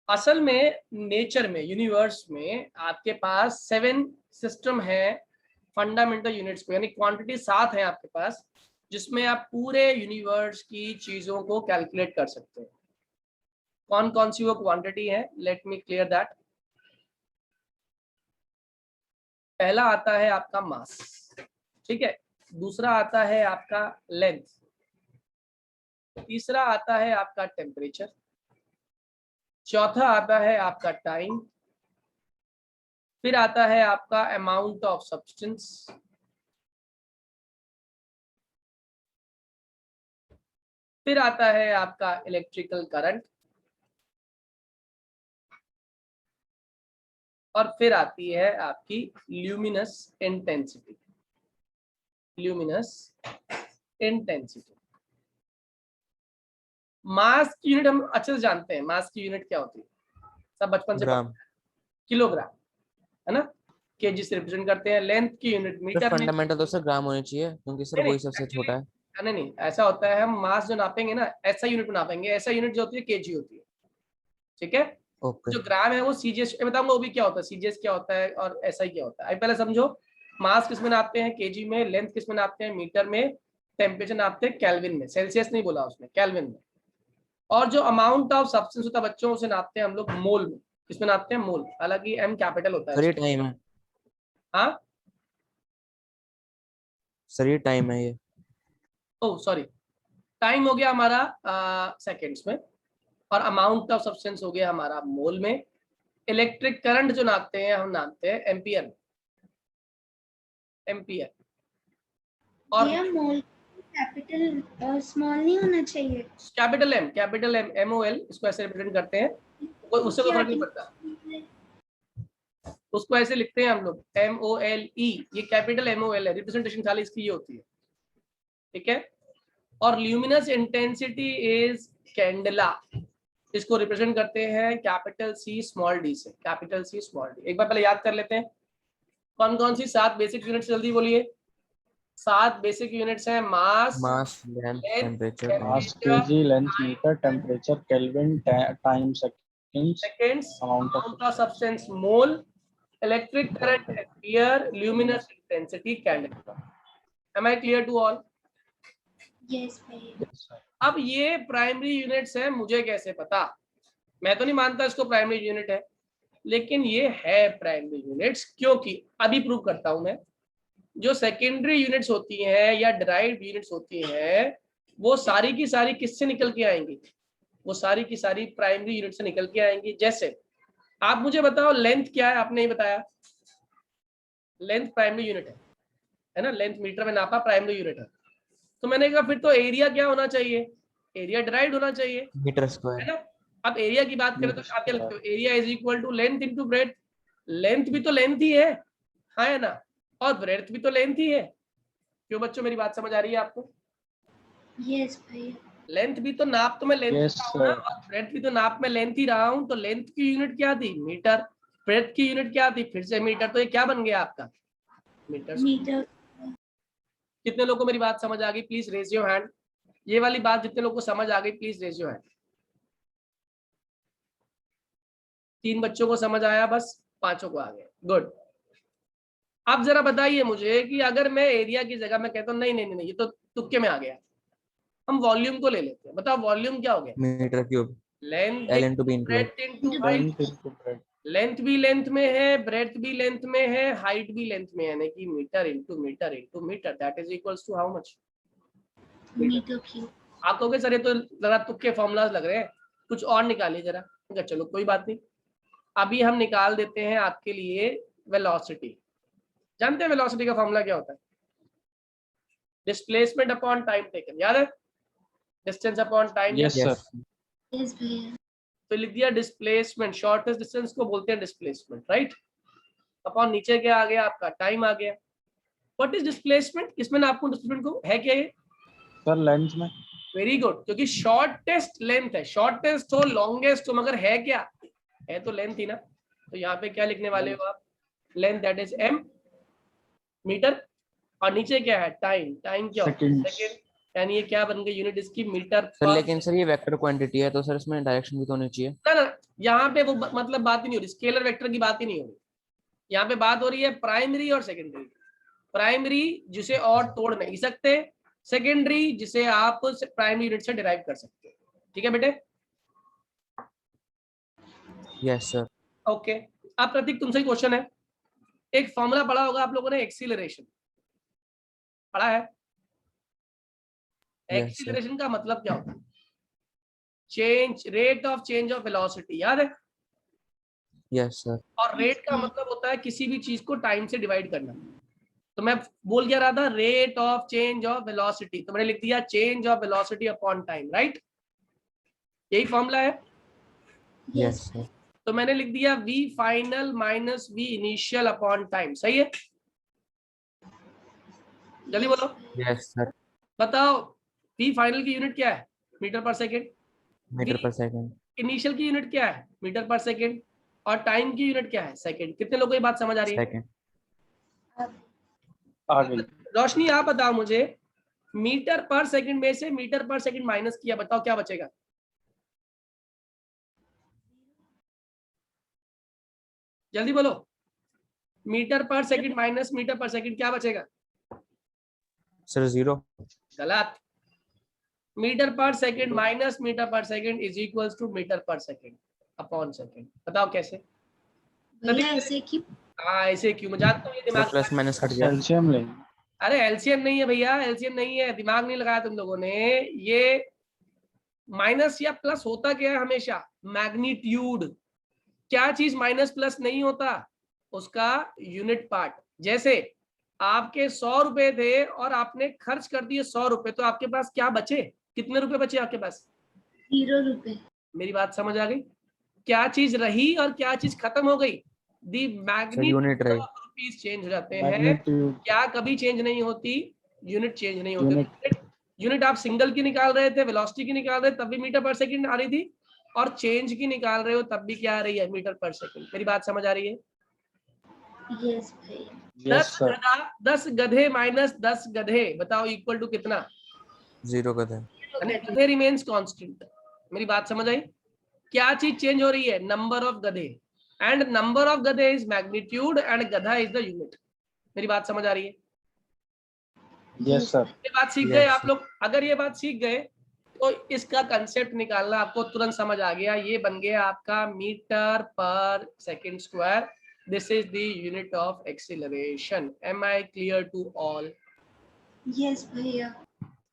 असल में नेचर में, यूनिवर्स में आपके पास 7 सिस्टम है फंडामेंटल यूनिट्स में, यानी क्वांटिटी 7 है आपके पास, जिसमें आप पूरे यूनिवर्स की चीजों को कैलकुलेट कर सकते हैं। कौन कौन सी वो क्वांटिटी है, लेट मी क्लियर दैट। पहला आता है आपका मास, ठीक है। दूसरा आता है आपका लेंथ। तीसरा आता है आपका टेम्परेचर। चौथा आता है आपका टाइम। फिर आता है आपका अमाउंट ऑफ सब्सटेंस। फिर आता है आपका इलेक्ट्रिकल करंट। और फिर आती है आपकी luminous intensity. Luminous intensity. Mass की यूनिट हम अच्छे से जानते हैं, मास की यूनिट क्या होती है, सब बचपन से ग्राम। किलोग्राम, है ना, केजी से रिप्रेजेंट करते हैं। लेंथ की यूनिट मीटर में। फंडामेंटल तो सर ग्राम होनी चाहिए क्योंकि सर वही सबसे छोटा है। नहीं, ऐसा होता है, हम मास जो नापेंगे ना ऐसा यूनिट में नापेंगे, ऐसा यूनिट जो होती है केजी होती है, ठीक है। ओके। जो ग्राम है वो सीजीएस बताऊंगा, वो भी क्या होता है, सीजीएस क्या होता है और ऐसा ही क्या होता है। पहले समझो, मास किस में नापते हैं, केजी में। लेंथ किस में नापते हैं, मीटर में। टेम्परेचर नापते हैं केल्विन में, सेल्सियस नहीं बोला उसने, केल्विन में। और जो अमाउंट ऑफ सब्सटेंस होता है बच्चों, उसे नापते हैं हम लोग मोल में। किसमें नापते हैं, मोल। हालांकि एम कैपिटल होता है सर ये उसमें। टाइम है। हाँ, सर ये टाइम है ये। ओह सॉरी, टाइम हो गया हमारा सेकेंड्स में। और अमाउंट ऑफ सब्सटेंस हो गया हमारा मोल में। इलेक्ट्रिक करंट जो नापते हैं हम नापते हैं एम्पियर। एम्पियर। और मोल कैपिटल स्मॉल नहीं होना चाहिए। कैपिटल एम, MOL, इसको ऐसे रिप्रेजेंट करते हैं, उससे कोई फर्क नहीं पड़ता, उसको ऐसे लिखते हैं हम लोग MOLE। ये कैपिटल MOL है, रिप्रेजेंटेशन खाली इसकी ये होती है, ठीक है। और ल्यूमिनस इंटेंसिटी इज कैंडला, इसको रिप्रेजेंट करते हैं कैपिटल C स्मॉल d से। कैपिटल C स्मॉल d, एक बार पहले याद कर लेते हैं कौन कौन सी 7 बेसिक यूनिट्स, जल्दी बोलिए। 7 बेसिक यूनिट्स हैं, mass, mass, length, temperature, mass KG, length metre, temperature kelvin, time seconds, amount amount of substance mole, electric current ampere, luminous intensity candela. Am I clear to all? Yes अब ये primary units है, मुझे कैसे पता, मैं तो नहीं मानता इसको प्राइमरी यूनिट है, लेकिन ये है प्राइमरी यूनिट्स, क्योंकि अभी प्रूव करता हूं मैं। जो सेकेंडरी यूनिट्स होती हैं या डिराइव्ड यूनिट्स होती हैं, वो सारी की सारी किससे निकल के आएंगी, वो सारी की सारी प्राइमरी यूनिट से निकल के आएंगी। जैसे आप मुझे बताओ लेंथ क्या है, आपने ही बताया, लेंथ प्राइमरी यूनिट है ना, लेंथ मीटर में नापा प्राइमरी यूनिट है। तो मैंने कहा फिर तो एरिया क्या होना चाहिए, एरिया डिराइव्ड होना चाहिए, मीटर है स्क्वायर। ना। अब एरिया की बात करें तो आप क्या लिखते हो, area is equal to length into breadth. Length भी तो लेंथ ही है, हाँ है ना, और ब्रेड्थ भी तो लेंथ ही है। क्यों बच्चों, मेरी बात समझ आ रही है आपको? यस भैया। लेंथ भी तो नाप तो मैं लेंथ Yes, रहा हूँ ना, और ब्रेड्थ भी तो नाप में लेंथ ही रहा हूँ। तो लेंथ की यूनिट क्या थी, मीटर। ब्रेड्थ की यूनिट क्या थी, फिर से मीटर। तो ये क्या बन गया आपका, मीटर। कितने लोगों को मेरी बात समझ आ गई, प्लीज रेज योर हैंड। ये वाली बात जितने लोगों को समझ आ गई, प्लीज रेज योर हैंड। 3 बच्चों को समझ आया, बस 5 को आ गया, गुड। अब जरा बताइए मुझे कि अगर मैं एरिया की जगह मैं कहता हूँ नहीं नहीं नहीं, ये तो तुक्के में आ गया, हम वॉल्यूम को ले लेते हैं। बताओ वॉल्यूम क्या हो गया, metre cube. Length L into B into L। Breadth into height. Length भी लेंथ में है, ब्रेड्थ भी लेंथ में है, हाइट भी लेंथ में है, यानी कि metre into metre into metre, that is equals to how much, metre cube. आप कहोगे सर ये तो जरा तुक्के फॉर्मूलाज लग रहे हैं, कुछ और निकालिए जरा। चलो कोई बात नहीं, अभी हम निकाल देते हैं आपके लिए वेलोसिटी। जानते हैं वेलोसिटी का फॉर्मूला क्या होता है, डिस्प्लेसमेंट अपॉन टाइम टेकन, याद है, distance upon time. Yes sir. Yes भैया। तो लिख दिया डिस्प्लेसमेंट, शॉर्टेस्ट डिस्टेंस को बोलते हैं डिस्प्लेसमेंट, राइट। अपॉन नीचे क्या आ गया आपका, टाइम आ गया। व्हाट इज डिस्प्लेसमेंट, किसमें ना आपको डिस्प्लेसमेंट को है क्या ये, सर लेंथ में। वेरी गुड, क्योंकि शॉर्टेस्ट लेंथ है, शॉर्टेस्ट हो लॉन्गेस्ट हो, मगर है क्या, है तो लेंथ ही ना। तो यहाँ पे क्या लिखने वाले हो आप, length that is m metre, और नीचे क्या है, टाइम। टाइम क्या होता है, सेकंड। यानी ये क्या बन गई यूनिट इसकी मीटर सर पर लेकिन सर ये वेक्टर क्वांटिटी है तो सर इसमें डायरेक्शन भी तो होनी चाहिए। ना ना, यहाँ पे वो मतलब बात ही नहीं हो रही, स्केलर वेक्टर की बात ही नहीं हो रही। यहाँ पे बात हो रही है प्राइमरी और सेकेंडरी। प्राइमरी जिसे और तोड़ नहीं सकते, सेकेंडरी जिसे आप प्राइमरी यूनिट से डिराइव कर सकते हो। ठीक है बेटे? Yes sir. ओके। अब प्रतीक तुमसे क्वेश्चन है, एक फॉर्मूला पढ़ा होगा आप लोगों ने, एक्सीलरेशन पढ़ा है? Yes sir. एक्सीलरेशन का मतलब क्या होता है? Change, rate of change of velocity, याद है? Yes sir. और रेट का मतलब होता है किसी भी चीज को टाइम से डिवाइड करना। तो मैं बोल क्या रहा था, rate of change of velocity, तो मैंने लिख दिया change of velocity upon time, right? यही फॉर्मूला है। Yes sir. तो मैंने लिख दिया v final minus v initial upon time, सही है? जल्दी बोलो, यस सर। बताओ v फाइनल की यूनिट क्या है? मीटर पर second. Metre per second. Initial की यूनिट क्या है? मीटर पर सेकेंड। और टाइम की यूनिट क्या है? सेकेंड। कितने लोगों को ये बात समझ आ रही है? सेकंड। आ गई। रोशनी आप बताओ मुझे, मीटर पर सेकंड में से मीटर पर सेकंड माइनस किया, बताओ क्या बचेगा? जल्दी बोलो, metre per second minus metre per second क्या बचेगा? सर 0। गलत। Metre per second minus metre per second is equals to metre per second upon second. बताओ कैसे? भैया ऐसे कि हाँ ऐसे क्यों? मैं जानता हूँ ये सर दिमाग प्लस माइनस कट गया। एलसीएम लेंगे। अरे एलसीएम नहीं है भैया, एलसीएम नहीं है, दिमाग नहीं लगाया तुम लोगों ने। ये माइनस या प्लस होता क्या है हमेशा? मैग्नीट्यूड। क्या चीज माइनस प्लस नहीं होता? उसका यूनिट पार्ट। जैसे आपके 100 रुपए थे और आपने खर्च कर दिए 100 रुपए, तो आपके पास क्या बचे? कितने रुपए बचे आपके पास? 0 रुपए। मेरी बात समझ आ गई? क्या चीज रही और क्या चीज खत्म हो गई? दी सर मैग्नीट्यूड यूनिट रही। ऑफ रुपीज चेंज हो जाते हैं। मैग्नीट्यूड। क्या कभी चेंज नहीं होती? यूनिट चेंज नहीं होती। यूनिट। यूनिट आप सिंगल की निकाल रहे थे, वेलोसिटी की निकाल रहे तब भी मीटर पर सेकंड आ रही थी, और चेंज की निकाल रहे हो तब भी क्या आ रही है? Metre per second. मेरी बात समझ आ रही है? यस भैया। Yes sir. 10 गधे माइनस 10 गधे, बताओ इक्वल टू कितना? 0 का था। गधे रिमेन्स कांस्टेंट। मेरी बात समझ आई? क्या चीज चेंज हो रही है? नंबर ऑफ गधे। एंड नंबर ऑफ गधे इज मैग्नीट्यूड एंड गधा इज द यूनिट। मेरी बात समझ आ रही है? Yes sir. ये बात सीख गए Yes, आप लोग? अगर ये बात सीख गए तो इसका कंसेप्ट निकालना आपको तुरंत समझ आ गया। ये बन गया आपका metre per second square. This is the unit of acceleration. Am I clear to all? Yes भैया।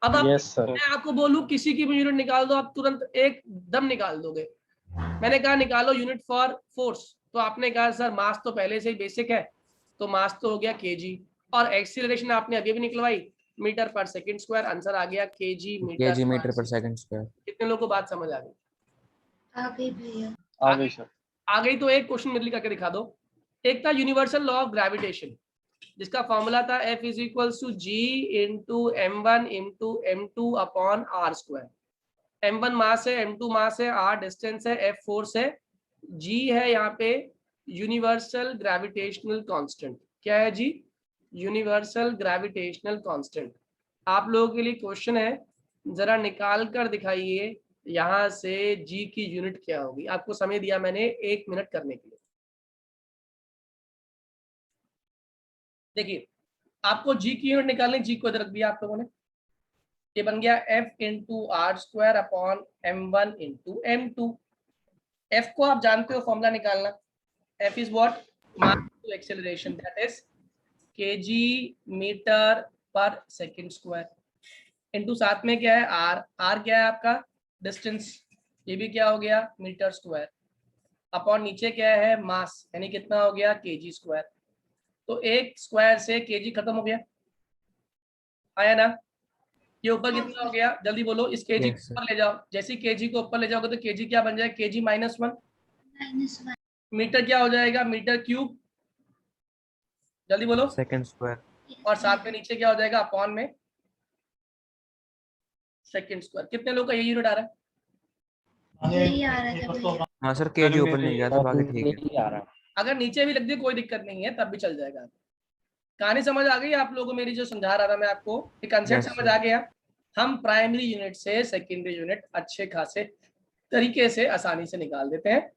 अब आप, यस सर। मैं आपको बोलूं किसी की भी यूनिट निकाल दो, आप तुरंत एक दम निकाल दोगे। मैंने कहा निकालो यूनिट फॉर फोर्स, तो आपने कहा सर मास तो पहले से ही बेसिक है, तो मास तो हो गया केजी। और एक्सीलरेशन आपने अभी भी निकलवाई, metre per second square. Answer आ गया KG KG metre per second square. कितने लोगों को बात समझ आ गई? आ गई भैया। आ गई सर। आ गई तो एक क्वेश्चन मेरे लिए करके दिखा दो। एक था यूनिवर्सल लॉ ऑफ ग्रेविटेशन, जिसका फॉर्मूला था F is equals to G into M1 into M2 upon R square. M1 mass है, M2 मास है, R डिस्टेंस है, F फोर्स है, G है यहाँ पे यूनिवर्सल ग्रेविटेशनल कांस्टेंट। क्या है जी? Universal gravitational constant. आप लोगों के लिए क्वेश्चन है, जरा निकाल कर दिखाइए यहां से G की यूनिट क्या होगी। आपको समय दिया मैंने 1 मिनट करने के लिए। देखिए आपको G की यूनिट निकालनी, G को इधर रख दिया आप लोगों ने। ये बन गया F into R square upon M1 into M2। F को आप जानते हो फॉर्मूला निकालना, F is what? Mass to acceleration, that is kg metre per second square into साथ में क्या है? R। R क्या है आपका? डिस्टेंस। ये भी क्या हो गया? Metre square. अपॉन नीचे क्या है? मास, यानी कितना हो गया? kg square. तो एक स्क्वायर से kg खत्म हो गया, आया ना? ये ऊपर कितना हो गया? जल्दी बोलो, इस kg Yes, को sir. ऊपर ले जाओ। जैसे kg को ऊपर ले जाओगे तो kg क्या बन जाए? kg minus 1। -1। मीटर क्या हो जाएगा? Metre cube. जल्दी बोलो। Second square. और साथ में नीचे क्या हो जाएगा? अपॉन में सेकंड स्क्वायर। कितने लोग का ये यूनिट आ रहा है? यही आ रहा था भैया। हाँ सर केजी ऊपर नहीं गया था, बाकी ठीक है। यही आ रहा है। अगर नीचे भी लिख दे कोई दिक्कत नहीं है, तब भी चल जाएगा। कहानी समझ आ गई आप लोगों को मेरी जो समझा रहा था मैं आपको? ये कंसेप्ट Yes, समझ sir. आ गया? हम प्राइमरी यूनिट से सेकेंडरी यूनिट अच्छे खासे तरीके से आसानी से निकाल देते हैं।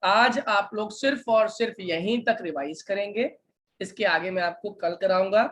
आज आप लोग सिर्फ और सिर्फ यहीं तक रिवाइज करेंगे, इसके आगे मैं आपको कल कराऊंगा।